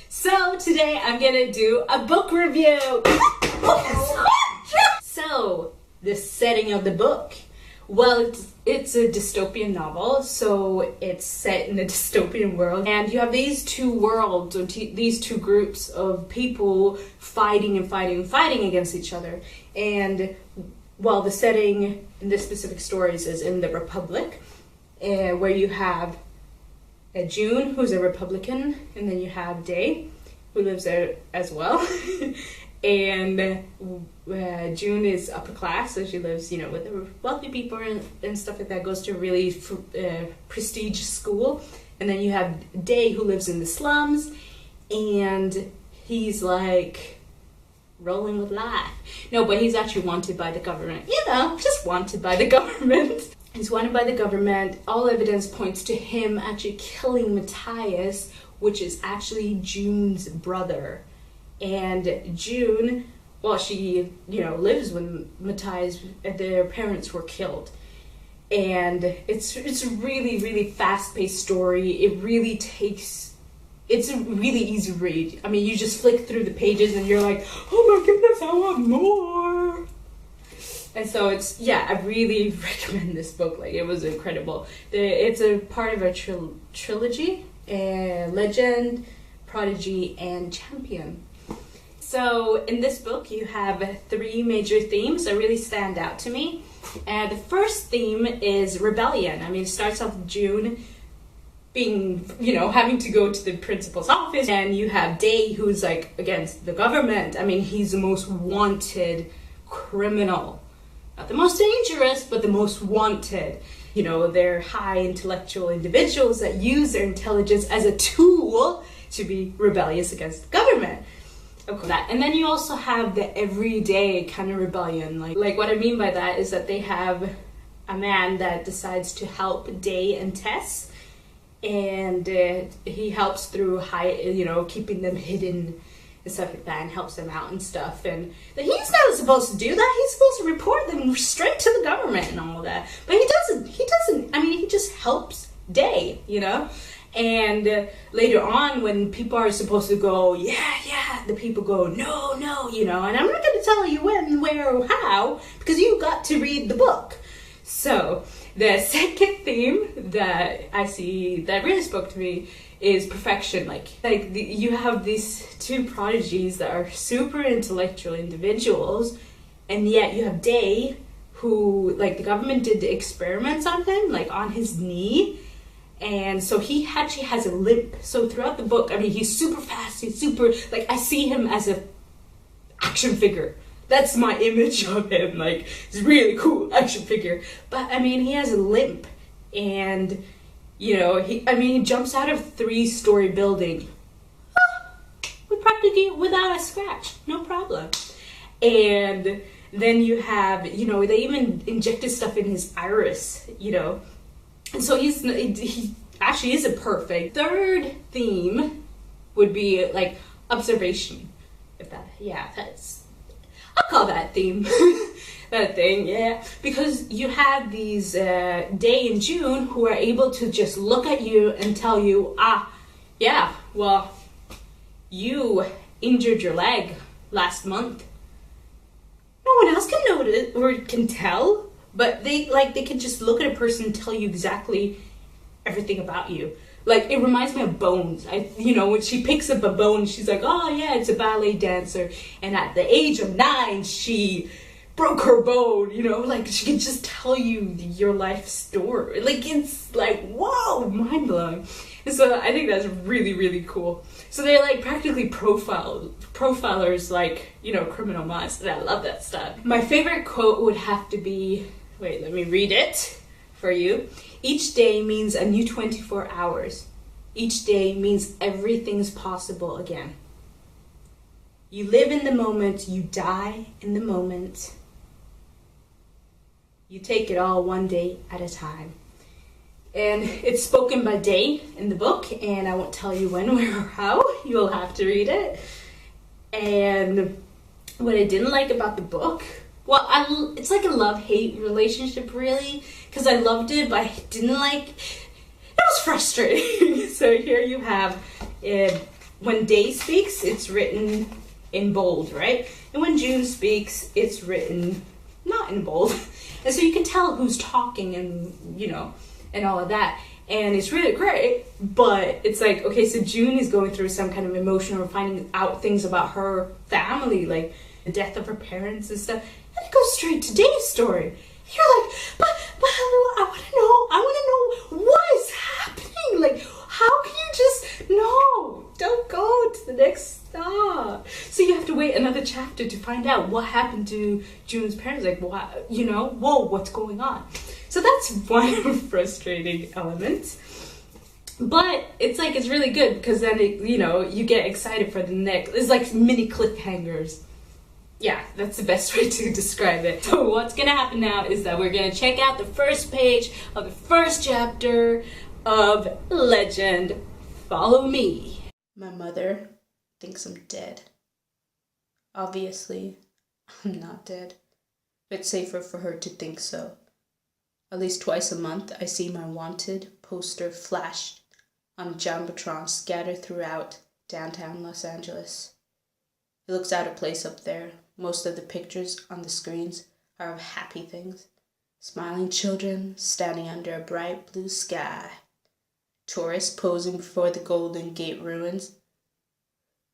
So today I'm gonna do a book review. So the setting of the book. Well, it's a dystopian novel, so it's set in a dystopian world, and you have these two worlds, or these two groups of people fighting against each other. And well, the setting in this specific stories is in the Republic, where you have June, who's a Republican, and then you have Day, who lives there as well. And June is upper class, so she lives, with the wealthy people and stuff like that, goes to a really prestige school. And then you have Day, who lives in the slums, and he's like rolling with life. No, but he's actually wanted by the government. Just wanted by the government. He's wanted by the government. All evidence points to him actually killing Matthias, which is actually June's brother. And June, well, she, lives when Matthias, their parents were killed. And it's a really, really fast-paced story. It's a really easy read. I mean, you just flick through the pages and you're like, oh my goodness, I want more. And so I really recommend this book. Like, it was incredible. It's a part of a trilogy, Legend, Prodigy, and Champion. So in this book, you have 3 major themes that really stand out to me. And the first theme is rebellion. I mean, it starts off with June being, having to go to the principal's office. And you have Day, who's like against the government. I mean, he's the most wanted criminal. Not the most dangerous, but the most wanted. They're high intellectual individuals that use their intelligence as a tool to be rebellious against the government. And then you also have the everyday kind of rebellion. Like what I mean by that is that they have a man that decides to help Day and Tess, and he helps through keeping them hidden and stuff like that, and helps them out and stuff. And he's not supposed to do that. He's supposed to report them straight to the government and all that. But he doesn't. I mean, he just helps Day, And later on, when people are supposed to go, yeah, the people go, no, and I'm not going to tell you when, where, or how, because you got to read the book. So the second theme that I see that really spoke to me is perfection. You have these 2 prodigies that are super intellectual individuals, and yet you have Day, who, the government did the experiments on him, on his knee. And so he actually has a limp. So throughout the book, I mean, he's super fast. He's super, I see him as a action figure. That's my image of him. He's a really cool action figure. But, I mean, he has a limp. And, he jumps out of a 3-story building. Practically without a scratch. No problem. And then you have, they even injected stuff in his iris, And so he actually is a perfect. Third theme would be observation. I'll call that theme. That thing, yeah. Because you have these Day and June who are able to just look at you and tell you, you injured your leg last month. No one else can notice or can tell. But they can just look at a person and tell you exactly everything about you. It reminds me of Bones. When she picks up a bone, she's like, oh yeah, it's a ballet dancer. And at the age of 9, she broke her bone, she can just tell you your life story. It's whoa, mind blowing. And so I think that's really, really cool. So they're practically profilers, criminal minds. And I love that stuff. My favorite quote would have to be, wait, let me read it for you. Each day means a new 24 hours. Each day means everything's possible again. You live in the moment, you die in the moment. You take it all one day at a time. And it's spoken by Day in the book, and I won't tell you when, where, or how. You'll have to read it. And what I didn't like about the book, it's like a love-hate relationship, really, because I loved it, but I didn't it was frustrating. So here you have when Day speaks, it's written in bold, right? And when June speaks, it's written not in bold. And so you can tell who's talking and, you know, and all of that. And it's really great, but it's like, okay, so June is going through some kind of emotion or finding out things about her family, like the death of her parents and stuff. And it goes straight to Dave's story. You're like, but I want to know what is happening? Like, how can you just, no, don't go to the next stop. So you have to wait another chapter to find out what happened to June's parents. Like, what, you know, whoa, what's going on? So that's one frustrating element. But it's like, it's really good because then, you know, you get excited for the next. It's like mini cliffhangers. Yeah, that's the best way to describe it. So what's gonna happen now is that we're gonna check out the first page of the first chapter of Legend. Follow me. My mother thinks I'm dead. Obviously, I'm not dead. But it's safer for her to think so. At least twice a month, I see my wanted poster flashed on a jumbotron scattered throughout downtown Los Angeles. It looks out of place up there. Most of the pictures on the screens are of happy things. Smiling children standing under a bright blue sky. Tourists posing before the Golden Gate ruins.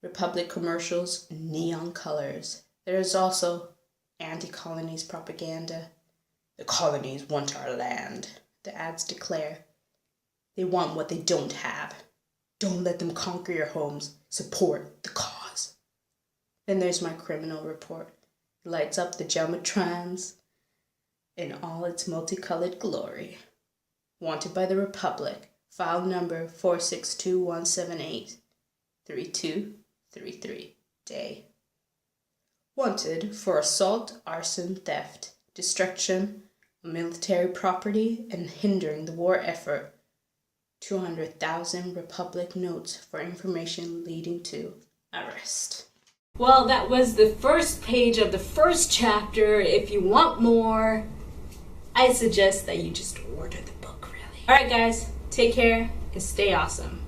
Republic commercials in neon colors. There is also anti-colonies propaganda. The colonies want our land, the ads declare. They want what they don't have. Don't let them conquer your homes. Support the cause. Then there's my criminal report. It lights up the jumbotrons in all its multicolored glory. Wanted by the Republic. File number 462178. 3233. Day. Wanted for assault, arson, theft, destruction of military property, and hindering the war effort. 200,000 Republic notes for information leading to arrest. Well, that was the first page of the first chapter. If you want more, I suggest that you just order the book, really. Alright guys, take care and stay awesome.